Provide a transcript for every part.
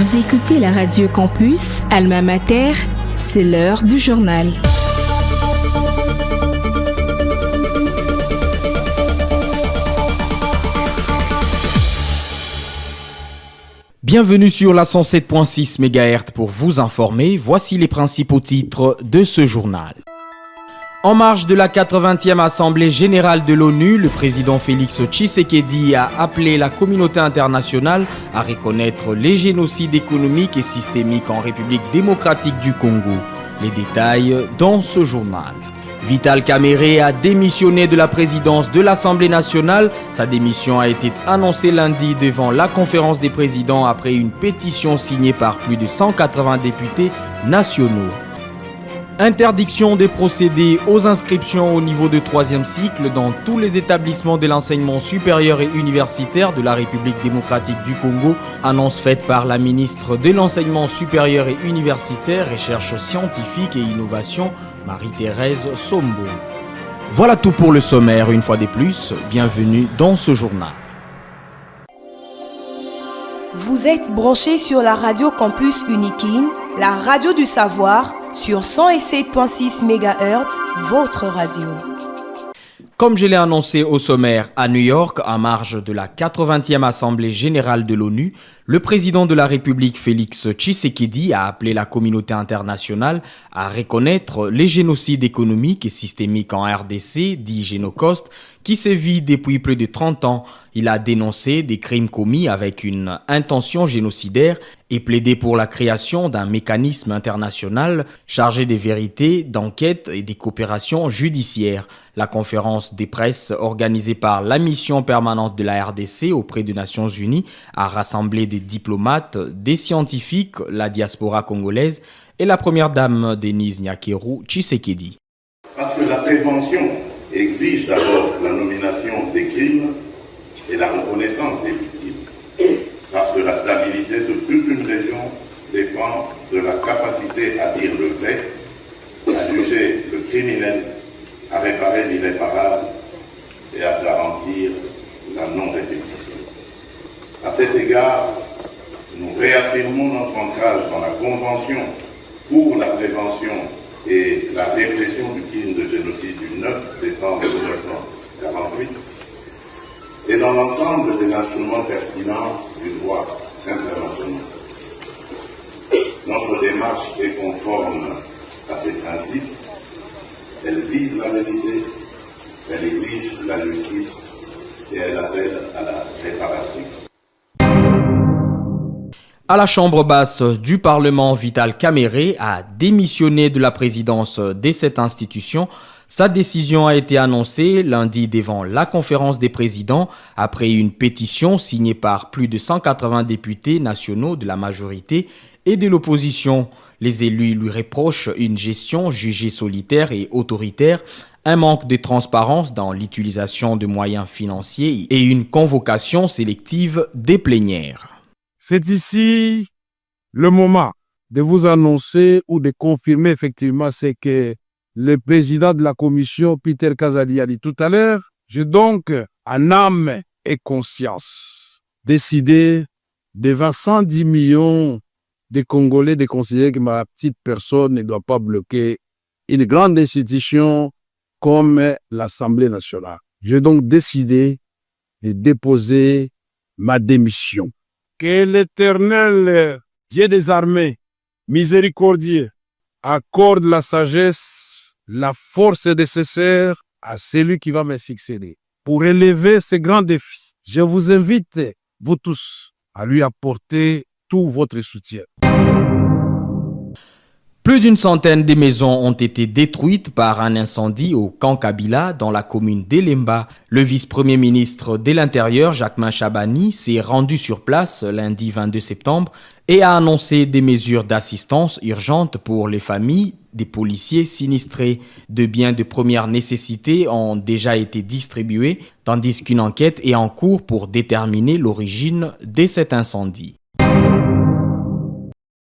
Vous écoutez la radio Campus, Alma Mater, c'est l'heure du journal. Bienvenue sur la 107.6 MHz pour vous informer. Voici les principaux titres de ce journal. En marge de la 80e Assemblée générale de l'ONU, le président Félix Tshisekedi a appelé la communauté internationale à reconnaître les génocides économiques et systémiques en République démocratique du Congo. Les détails dans ce journal. Vital Kamerhe a démissionné de la présidence de l'Assemblée nationale. Sa démission a été annoncée lundi devant la conférence des présidents après une pétition signée par plus de 180 députés nationaux. Interdiction de procéder aux inscriptions au niveau de 3e cycle dans tous les établissements de l'enseignement supérieur et universitaire de la République démocratique du Congo, annonce faite par la ministre de l'Enseignement supérieur et universitaire, Recherche scientifique et innovation, Marie-Thérèse Sombo. Voilà tout pour le sommaire, une fois de plus, bienvenue dans ce journal. Vous êtes branchés sur la radio Campus Unikin, la radio du savoir, sur 107.6 MHz, votre radio. Comme je l'ai annoncé au sommaire à New York, en marge de la 80e Assemblée générale de l'ONU, le président de la République Félix Tshisekedi a appelé la communauté internationale à reconnaître les génocides économiques et systémiques en RDC, dit Génocoste, qui sévit depuis plus de 30 ans. Il a dénoncé des crimes commis avec une intention génocidaire et plaidé pour la création d'un mécanisme international chargé des vérités, d'enquête et des coopérations judiciaires. La conférence des presses organisée par la mission permanente de la RDC auprès des Nations Unies a rassemblé des diplomates, des scientifiques, la diaspora congolaise et la première dame Denise Nyakeru Tshisekedi. Parce que la prévention exige d'abord la nomination des crimes et la reconnaissance des victimes. Parce que la stabilité de toute une région dépend de la capacité à dire le vrai, à juger le criminel, à réparer l'irréparable et à garantir la non-répétition. À cet égard, nous réaffirmons notre ancrage dans la Convention pour la prévention et la répression du crime de génocide du 9 décembre 1948 et dans l'ensemble des instruments pertinents du droit international. Notre démarche est conforme à ces principes. Elle vise la vérité, elle exige la justice et elle appelle à la réparation. À la chambre basse du Parlement, Vital Kamerhe a démissionné de la présidence de cette institution. Sa décision a été annoncée lundi devant la conférence des présidents après une pétition signée par plus de 180 députés nationaux de la majorité et de l'opposition. Les élus lui reprochent une gestion jugée solitaire et autoritaire, un manque de transparence dans l'utilisation de moyens financiers et une convocation sélective des plénières. C'est ici le moment de vous annoncer ou de confirmer effectivement ce que le président de la commission, Peter Kazadi, a dit tout à l'heure. J'ai donc, en âme et conscience, décidé devant 110 millions de Congolais de considérer que ma petite personne ne doit pas bloquer une grande institution comme l'Assemblée nationale. J'ai donc décidé de déposer ma démission. Que l'Éternel, Dieu des armées, miséricordieux, accorde la sagesse, la force nécessaire à celui qui va me succéder. Pour relever ce grand défi, je vous invite, vous tous, à lui apporter tout votre soutien. Plus d'une centaine de maisons ont été détruites par un incendie au camp Kabila dans la commune d'Elemba. Le vice-premier ministre de l'Intérieur, Jacquemain Chabani, s'est rendu sur place lundi 22 septembre et a annoncé des mesures d'assistance urgente pour les familles des policiers sinistrés. De biens de première nécessité ont déjà été distribués, tandis qu'une enquête est en cours pour déterminer l'origine de cet incendie.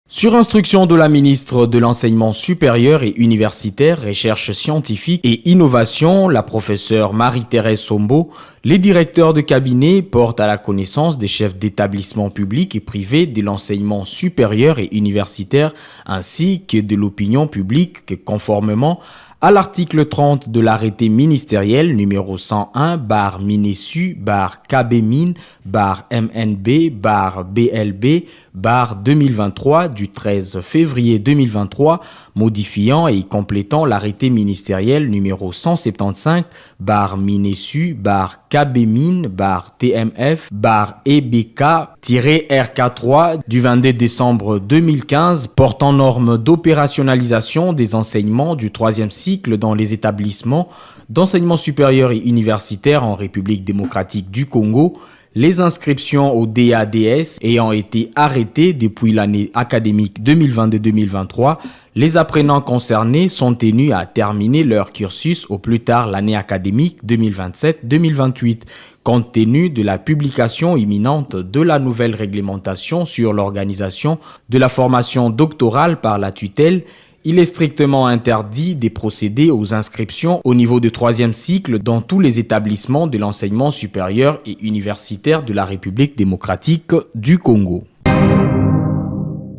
Sur instruction de la ministre de l'Enseignement supérieur et universitaire, Recherche scientifique et innovation, la professeure Marie-Thérèse Sombo, les directeurs de cabinet portent à la connaissance des chefs d'établissements publics et privés de l'enseignement supérieur et universitaire ainsi que de l'opinion publique que conformément à l'article 30 de l'arrêté ministériel numéro 101/MNB/MNB/BLB/2023 du 13 février 2023 modifiant et complétant l'arrêté ministériel numéro 175/MINESU/KBMIN/TMF/EBK-RK3 du 22 décembre 2015 portant normes d'opérationnalisation des enseignements du troisième cycle dans les établissements d'enseignement supérieur et universitaire en République démocratique du Congo, les inscriptions au DADS ayant été arrêtées depuis l'année académique 2022-2023, les apprenants concernés sont tenus à terminer leur cursus au plus tard l'année académique 2027-2028, compte tenu de la publication imminente de la nouvelle réglementation sur l'organisation de la formation doctorale par la tutelle. Il est strictement interdit de procéder aux inscriptions au niveau de troisième cycle dans tous les établissements de l'enseignement supérieur et universitaire de la République démocratique du Congo.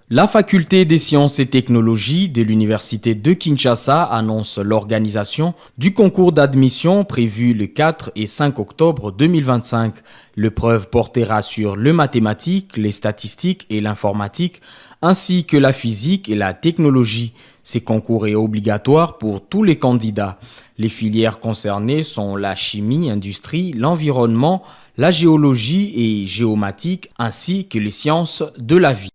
La faculté des sciences et technologies de l'université de Kinshasa annonce l'organisation du concours d'admission prévu le 4 et 5 octobre 2025. L'épreuve portera sur le mathématique, les statistiques et l'informatique, ainsi que la physique et la technologie. Ces concours est obligatoire pour tous les candidats. Les filières concernées sont la chimie, industrie, l'environnement, la géologie et géomatique, ainsi que les sciences de la vie.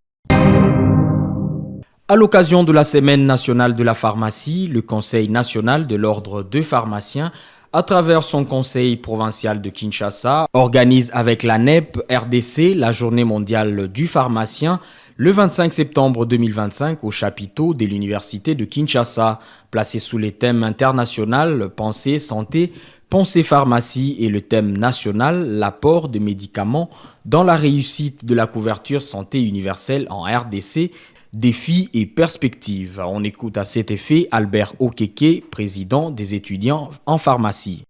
À l'occasion de la Semaine nationale de la pharmacie, le Conseil national de l'ordre de pharmaciens, à travers son conseil provincial de Kinshasa, organise avec la NEP RDC la journée mondiale du pharmacien le 25 septembre 2025 au chapiteau de l'université de Kinshasa, placé sous les thèmes international Pensée santé, Pensée pharmacie et le thème national l'apport de médicaments dans la réussite de la couverture santé universelle en RDC. Défis et perspectives. On écoute à cet effet Albert Okeke, président des étudiants en pharmacie.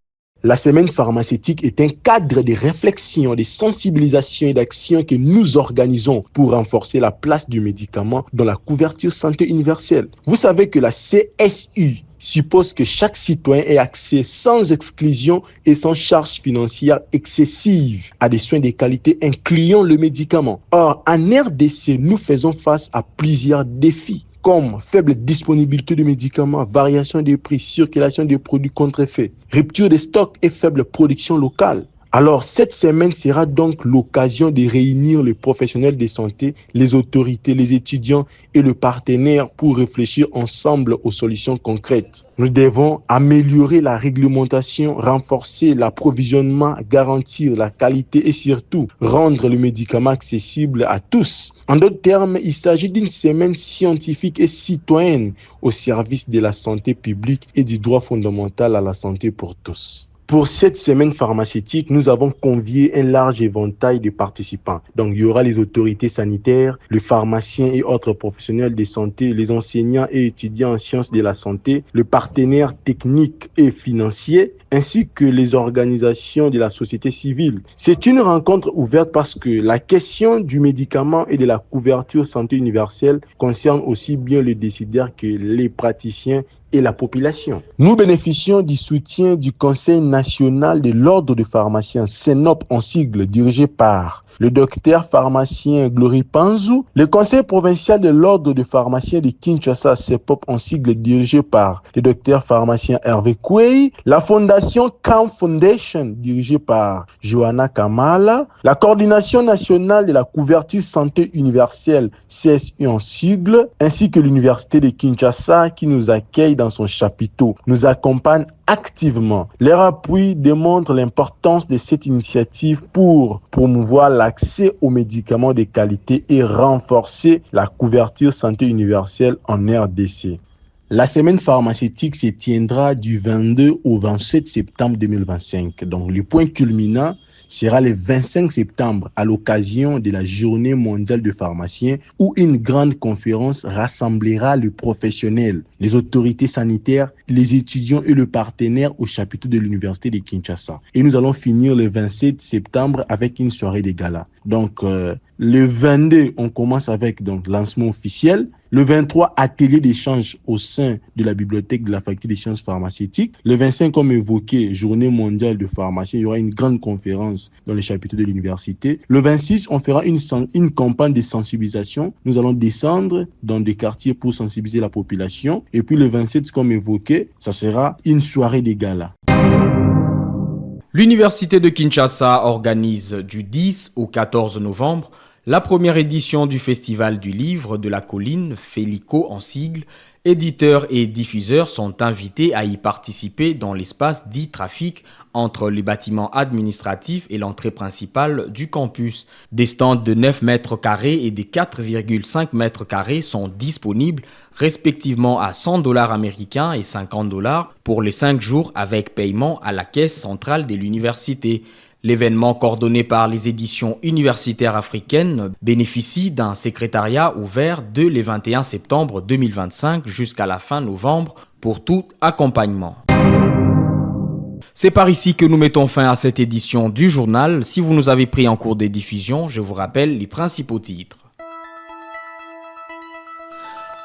La semaine pharmaceutique est un cadre de réflexion, de sensibilisation et d'action que nous organisons pour renforcer la place du médicament dans la couverture santé universelle. Vous savez que la CSU suppose que chaque citoyen ait accès sans exclusion et sans charge financière excessive à des soins de qualité incluant le médicament. Or, en RDC, nous faisons face à plusieurs défis, comme faible disponibilité de médicaments, variation des prix, circulation des produits contrefaits, rupture des stocks et faible production locale. Alors, cette semaine sera donc l'occasion de réunir les professionnels de santé, les autorités, les étudiants et le partenaire pour réfléchir ensemble aux solutions concrètes. Nous devons améliorer la réglementation, renforcer l'approvisionnement, garantir la qualité et surtout rendre le médicament accessible à tous. En d'autres termes, il s'agit d'une semaine scientifique et citoyenne au service de la santé publique et du droit fondamental à la santé pour tous. Pour cette semaine pharmaceutique, nous avons convié un large éventail de participants. Donc, il y aura les autorités sanitaires, les pharmaciens et autres professionnels de santé, les enseignants et étudiants en sciences de la santé, les partenaires techniques et financiers, ainsi que les organisations de la société civile. C'est une rencontre ouverte parce que la question du médicament et de la couverture santé universelle concerne aussi bien les décideurs que les praticiens et la population. Nous bénéficions du soutien du Conseil national de l'ordre des pharmaciens, CNOP en sigle, dirigé par le docteur pharmacien Glory Panzou, le Conseil provincial de l'ordre des pharmaciens de Kinshasa, CEPOP en sigle, dirigé par le docteur pharmacien Hervé Kouei, la fondation Camp Foundation, dirigée par Johanna Kamala, la coordination nationale de la couverture santé universelle, CSU en sigle, ainsi que l'université de Kinshasa qui nous accueille dans son chapiteau, nous accompagne activement. Leur appui démontre l'importance de cette initiative pour promouvoir l'accès aux médicaments de qualité et renforcer la couverture santé universelle en RDC. La semaine pharmaceutique se tiendra du 22 au 27 septembre 2025. Donc, le point culminant sera le 25 septembre à l'occasion de la Journée mondiale des pharmaciens où une grande conférence rassemblera les professionnels, les autorités sanitaires, les étudiants et le partenaire au chapiteau de l'Université de Kinshasa. Et nous allons finir le 27 septembre avec une soirée de gala. Donc, le 22, on commence avec donc lancement officiel. Le 23, atelier d'échange au sein de la bibliothèque de la faculté des sciences pharmaceutiques. Le 25, comme évoqué, journée mondiale de pharmacie. Il y aura une grande conférence dans les chapiteaux de l'université. Le 26, on fera une campagne de sensibilisation. Nous allons descendre dans des quartiers pour sensibiliser la population. Et puis le 27, comme évoqué, ça sera une soirée de gala. L'Université de Kinshasa organise du 10 au 14 novembre la première édition du Festival du Livre de la Colline, FELICO en sigle. Éditeurs et diffuseurs sont invités à y participer dans l'espace dit trafic entre les bâtiments administratifs et l'entrée principale du campus. Des stands de 9 mètres carrés et de 4,5 mètres carrés sont disponibles respectivement à $100 américains et $50 pour les 5 jours avec paiement à la caisse centrale de l'université. L'événement coordonné par les éditions universitaires africaines bénéficie d'un secrétariat ouvert dès le 21 septembre 2025 jusqu'à la fin novembre pour tout accompagnement. C'est par ici que nous mettons fin à cette édition du journal. Si vous nous avez pris en cours de diffusion, je vous rappelle les principaux titres.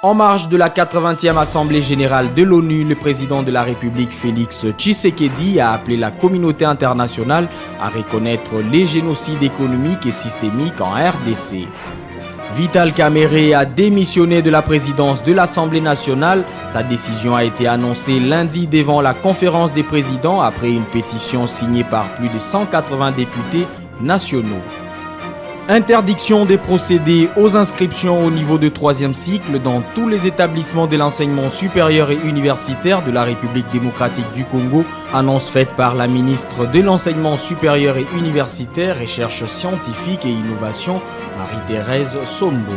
En marge de la 80e Assemblée générale de l'ONU, le président de la République Félix Tshisekedi a appelé la communauté internationale à reconnaître les génocides économiques et systémiques en RDC. Vital Kamerhe a démissionné de la présidence de l'Assemblée nationale. Sa décision a été annoncée lundi devant la conférence des présidents après une pétition signée par plus de 180 députés nationaux. Interdiction de procéder aux inscriptions au niveau de 3e cycle dans tous les établissements de l'enseignement supérieur et universitaire de la République démocratique du Congo, annonce faite par la ministre de l'Enseignement supérieur et universitaire, Recherche scientifique et innovation, Marie-Thérèse Sombo.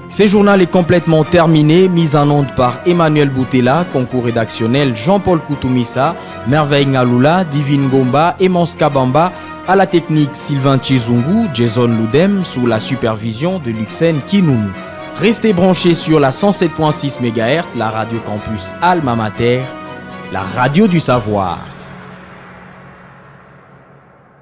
Ce journal est complètement terminé, mise en onde par Emmanuel Boutella, concours rédactionnel Jean-Paul Koutoumissa, Merveille Ngaloula, Divine Gomba et Monska Bamba. À la technique, Sylvain Chizungu, Jason Loudem, sous la supervision de Luxen Kinoumou. Restez branchés sur la 107.6 MHz, la radio campus Alma Mater, la radio du savoir.